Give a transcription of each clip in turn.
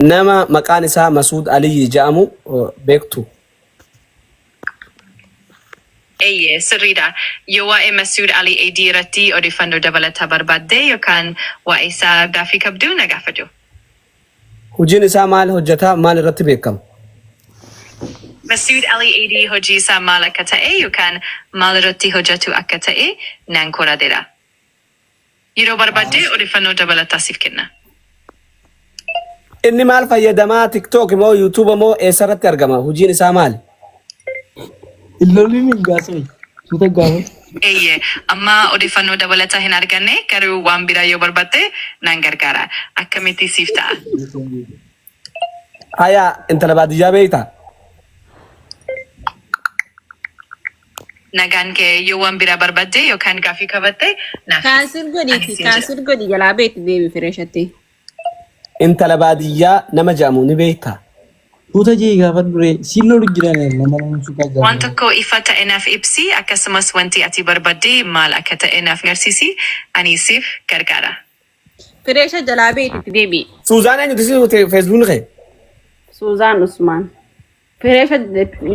nama maqaan isaa Masuud Aliyyi jedhamu beektu. Sirriidha. Yoo waa'ee Masuud Ali Eedii irratti odeeffannoo dabalataa barbaadde yookaan waa'ee isaa gaaffii qabdu na gaafadhu. Hojiin isaa maal hojjeta? Maal irratti beekama? Masuud Ali Eedii hojii isaa maal akka ta'e yookaan maal irratti hojjetu akka ta'e nan qoradheera. Yeroo barbaadde odeeffannoo dabalataa siif kenna. Inni maal fayyadamaa? TikTok moo YouTube moo eessarratti argama? Hojiin isaa maali? Illooliin hin gaasame. Suuta gaafa. Amma odeeffannoo dabalataa hin arganne garuu waan biraa yoo barbaadde nan gargaara. Akkamitti siif ta'a? Haya intala baadiyyaa beektaa? Nagaan kee yoo waan biraa barbaadde yookaan gaaffii qabatte naaf. Kaasir godhi jalaa beekti deebi fireeshatti. Intala baadiyyaa nama jedhamu ni beektaa? Suuta jee gaafa dure silloolu jiran nama suuta gaafa. Waan tokko ifa ta'e naaf ibsi akkasumas wanti ati barbaadde maal akka ta'e naaf agarsiisi ani siif gargaara. Fireesha jalaa beekti deebi. Suuzaan eenyuti si feesbuun kee? Suuzaan Usmaan. Fireesha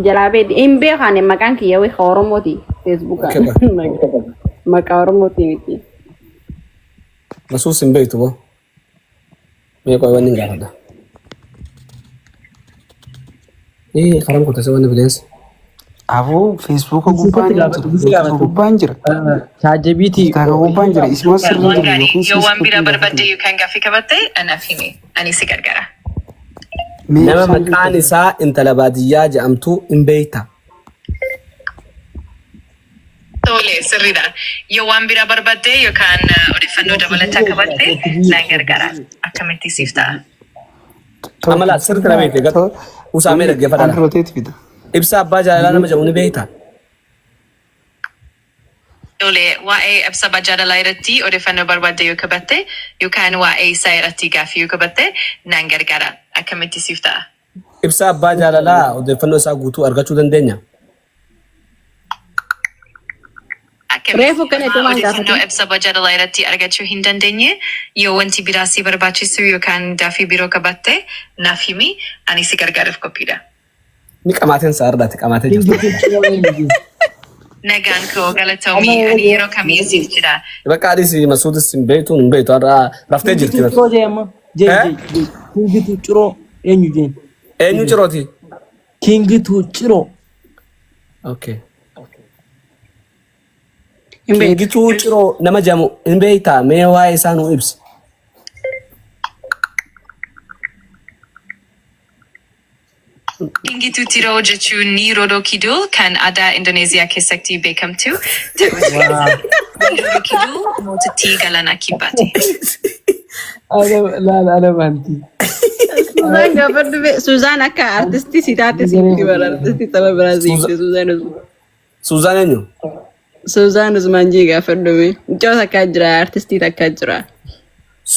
jalaa beekti hin beekane maqaan kiyya wayii Oromooti feesbuukaan. Maqaa Oromooti miti. Masuus hin beektu moo? Mee qoy wanni hin gaafadha. Karam kota sewan bilens. Aku Facebook gubbaan jira. ChatGPT gubbaan jira. Isma sirrii jiru. Yoo waan biraa barbaadde yookaan gaaffii qabatte anaaf himi ani si gargaara. Nama maqaan isaa intala baadiyyaa jedhamtu hin beekta. Tole sirriidha. Yoo waan biraa barbaadde yookaan odeeffannoo dabalataa qabatte nan gargaara. Akkamitti siif ta'a? Amala sirriitti na beekte gatoo. Usaamee dhaggeeffataadha. Ibsa abbaa jaalalaa nama jedhamu ni beektaa? Tole waa'ee ibsa abbaa jaalalaa irratti odeeffannoo barbaadde yoo qabatte yookaan waa'ee isaa irratti gaaffii yoo qabatte nan gargaara. Akkamitti siif ta'a? Ibsa abbaa jaalalaa odeeffannoo isaa guutuu argachuu dandeenya? Reefu kana itti waan gaafate. Odeeffannoo ibsa abbaa jaalalaa irratti argachuu hin dandeenye yoo wanti biraa si barbaachisu yookaan gaaffii biroo qabatte naaf himi ani si gargaaruuf qophiidha. Ni qamaateen saardaati qamaatee jirti. Nagaan koo galatoomii ani yeroo kamiyyuu siif jira. Bakka adis Masuudis hin beektu hin beektu raftee jirti. Ciroo jee amma. Kingitu ciroo eenyu jeen. Eenyu cirooti? Kingitu ciroo. Okay. Kingituu ciroo nama jedhamu hin beektaa? Mee waa'ee isaa nuu ibsi. Kingituu ciroo jechuun ni Rodoo Kidul kan aadaa Indoneeziyaa keessatti beekamtu ta'uu Rodoo Kidul mootittii Galaanaa Kibbaati. Laala banti. Suuzaan gaafadhu Suuzaan akka artistii si taate sitti bara artistii saba biraa siifte Suuzaan Usmaan. Suuzaan eenyu? Suuzaan Usmaan jee gaafadhu mucaa takkaa jira artistii takkaa jira.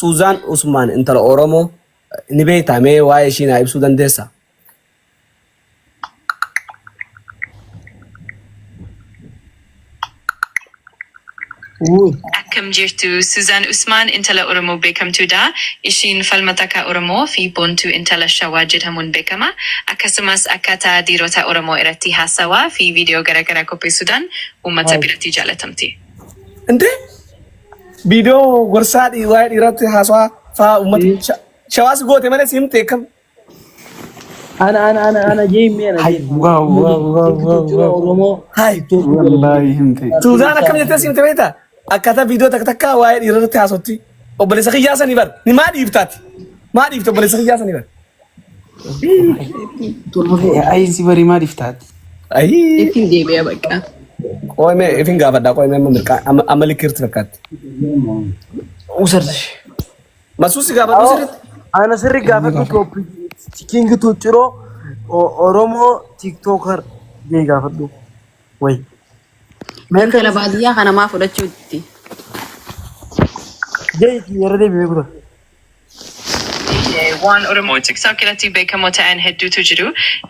Suuzaan Usmaan intala Oromoo ni beektaa? Mee waa'ee ishii naa ibsuu dandeessaa? Akkam jirtu Suuzaan Usmaan intala Oromoo beekamtuudha. Ishiin falmataa Oromoo fi boontuu intala Shawaa jedhamuun beekama. Akkasumas akkaataa dhiirota Oromoo irratti haasawaa fi viidiyoo garaagaraa qopheessuudhaan uummata biratti jaalatamti. Intee? Viidiyoo gorsaa waa'ee dhiirratti haasawaa fa'aa uummata Shawaas goote malee siim teekam. Ana jeemee ana jeemee. Oromoo. Hai. Wallahi himte. Suuzaan akkam jettee siimte beektaa? Akkaataa viidiyoo takka waa'ee dhiirota haasotti obboleessa kiyyaa sanii bar ni maa dhiiftaati? Maa dhiifte obboleessa kiyyaa sanii bar? Ayisi bari maaliif taati? Ayii. Ittiin deebi'a bakka. Qoomee ifin gaafadhaa qoomee amma likirti fakkaatti. Usarri. Masuusi gaafadhu sirriitti. Ana sirri gaafadhu Kingitu ciroo Oromoo TikToker jee gaafadhu. Wayi. Intala baadiyyaa kana maa fudhachuutti. Jee yeroo deebi'ee kutaa. Waan Oromoo TikTok irratti beekamoo ta'an hedduutu jiru.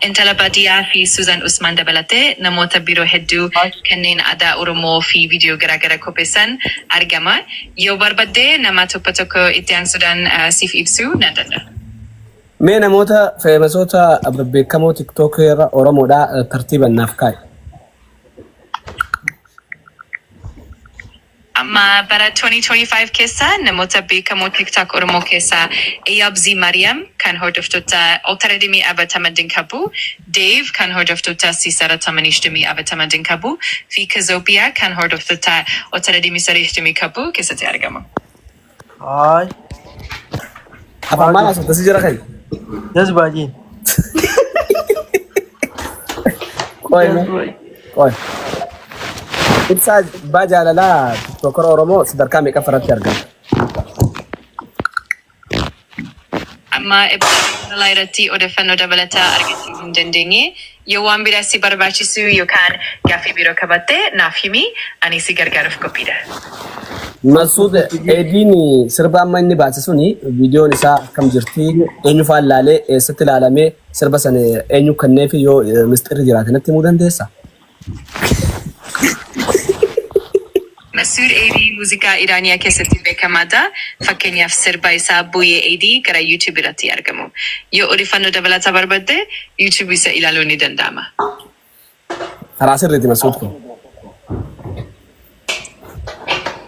Intala baadiyyaa fi Suuzaan Usmaan dabalatee namoota biroo hedduu kanneen aadaa Oromoo fi viidiyoo garaagaraa qopheessan argama. Yoo barbaadde nama tokko itti aansuudhaan siif ibsuu nan danda'a. Mee namoota feemasoota beekamoo TikTok irra Oromoodhaa tartiiban naaf kaa'i. Amma bara 2025 keessa namoota beekamoo TikTok Oromoo keessa Eyabzi Mariam kan hordoftoota Ultiradimii Abatamadin qabu, Dave kan hordoftoota Sisara Tamanishtimii Abatamadin qabu, fi Kazopia kan hordoftoota Ultiradimii Sarishtimii qabu keessatti argama. Ay. Afaan maal asootas jira kai? Das baajin. Qoy. Ibsaa abbaa jaalalaa TikToker Oromoo sadarkaa meeqa faratti argama? Amma ibsa irratti odeeffannoo dabalataa argachuu hin dandeenye. Yoo waan biraa si barbaachisu yookaan gaaffii biroo qabatte naaf himi, ani si gargaaruuf qophiidha. Masuud Ediin sirba amma inni baase suni viidiyoon isaa akkam jirti? Eenyu faan laalee eessatti ilaalamee sirba sana eenyu kenneef yoo mistirri jiraate natti himuu dandeessaa? Masuud Eedii muuziqaa Iraaniyaa keessatti beekamaadha. Fakkeenyaaf sirba isaa Buyyee Eedii gara YouTube irratti argamu. Yoo odeeffannoo dabalataa barbaadde YouTube isa ilaaluu ni danda'ama. Karaa sirriitti Masuud kun.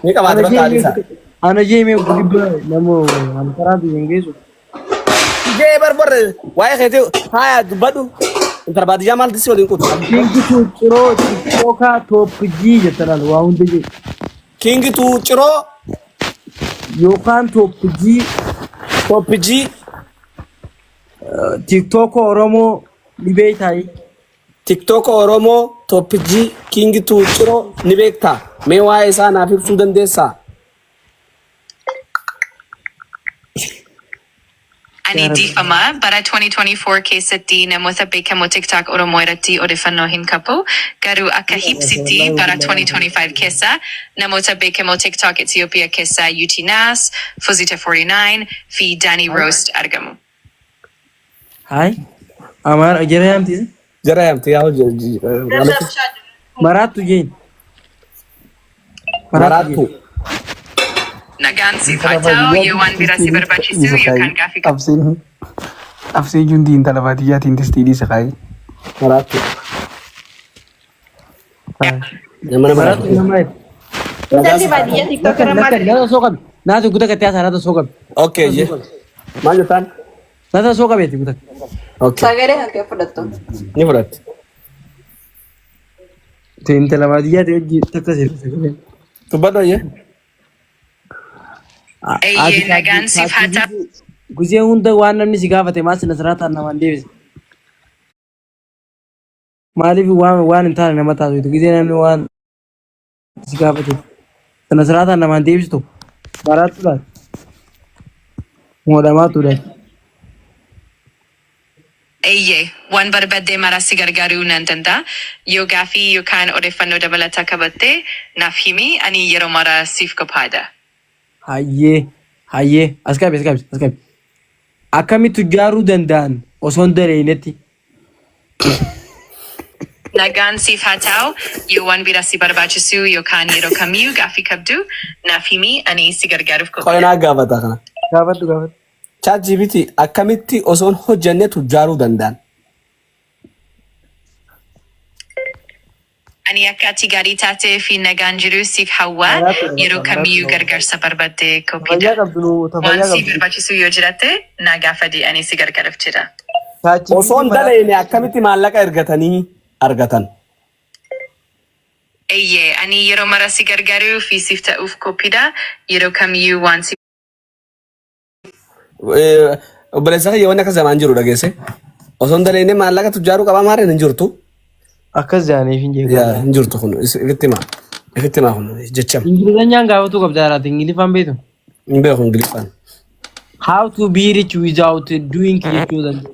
Ni qabaate bakka Aliisa. Ana jeemee gudibba namoo antaraatu yengeessu. Jee barbarre waa'ee keetii haa dubbadhu. Interbaadiyyaa maal disii waliin kutu? Kingitu ciroo TikTokaa top G jettan waa hunda jee. Kingitu ciroo Yookaan top G G TikTok Oromoo dhibee taa'e. TikTok Oromoo Top G Kingitu ciroo ni beektaa? Mee waa'ee isaa naaf ibsuu dandeessaa? Ani dhiifama bara 2024 keessatti namoota beekamoo TikTok Oromoo irratti odeeffannoo hin qabu. Garuu akka hibsitti bara 2025 keessa namoota beekamoo TikTok Itoophiyaa keessa UTNAS, Fuzita 49 fi Danny Roast argamu. Hai. Amar jara yamti. Jara yamti yaa Maratu jeen. Maratu. Nagaan siif haa ta'u, yoo waan biraa si barbaachisu yookaan gaaffii qabu. Absee jundi intala baadiyyaatiin testiidii isa kaa'e. Maratu. Maratu nama. Intalli baadiyyaa TikTok irra maal? Nata soqabi. Nata guta katyaa sanata soqabi. Okay je. Maal jettaan? Nata soqabeeti guta. Okay. Sagalee hankee fudhattu. Ni fudhatti. Te intala baadiyyaati hojii takka sirriitti. Dubbadhu ayyee. Eeyyee nagaan siif haa ta'u. Guzee hunda waan namni si gaafate maas nasiraataan namaan deebise. Maaliif waan hin taane nama taasisu gizee namni waan si gaafate nasiraataan namaan deebistu baraatuudhaan moodhamaatuudhaan. Eeyyee waan barbaadde maraa si gargaaruu nan danda'a. Yoo gaaffii yookaan odeeffannoo dabalataa qabatte naaf himi, ani yeroo maraa siif qophaadha. Hayyee as qabi. Akkamitti ijaaruu danda'an osoo hin dareenetti. Nagaan siif haa ta'u, yoo waan biraa si barbaachisu yookaan yeroo kamiyyuu gaaffii qabdu naaf himi, ani si gargaaruuf qophaadha. Qoranaa gaafata kana. Gaafadhu. ChatGPT akkamitti osoo hin hojjennetu ijaaruu danda'an? Ani akka ati gaarii taatee fi nagaan jiru siif hawwaa, yeroo kamiyyuu gargaarsa barbaadde qophiidha. Waan si barbaachisu yoo jiraate na gaafadhu, ani si gargaaruuf jira. Osoo hin daleene akkamitti maallaqa ergatanii argatan? Eeyyee, ani yeroo mara si gargaaruu fi siif ta'uuf qophiidha. Yeroo kamiyyuu waan si obboleessa kiyya wanni akka zamaan jiru dhageesse. Osoo hin daleene maallaqa ijaaruu qabaa maarreen hin jirtu? Akkas jaaniif hin jeequ. Hin jirtu kun ifitti maa kun jechama. Ingilizanyaan gaafatu qabda jiraate Ingiliffaan beektu. Hin beeku Ingiliffaan. How to be rich without doing jechuu danda'u.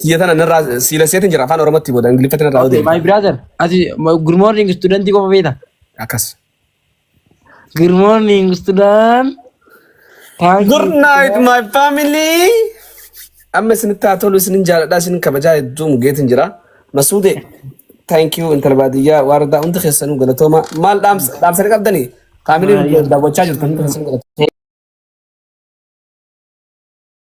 Tiyya tana narraa siila seetiin jira afaan Oromootti booda Ingiliffatti narraa Okay, my brother, ati good morning student qofa beekta. Akkas. Good morning student. Good night my family. Amma isinitti haa tolu isinin jaaladha isinin kabajaa hedduu mugeetiin jira. Masuude thank you intala baadiyyaa waardaa hundi keessanuu galatooma. Maal dhaamsa qabdanii? Kaamilii daawwachaa jirtan hundi keessanuu galatooma.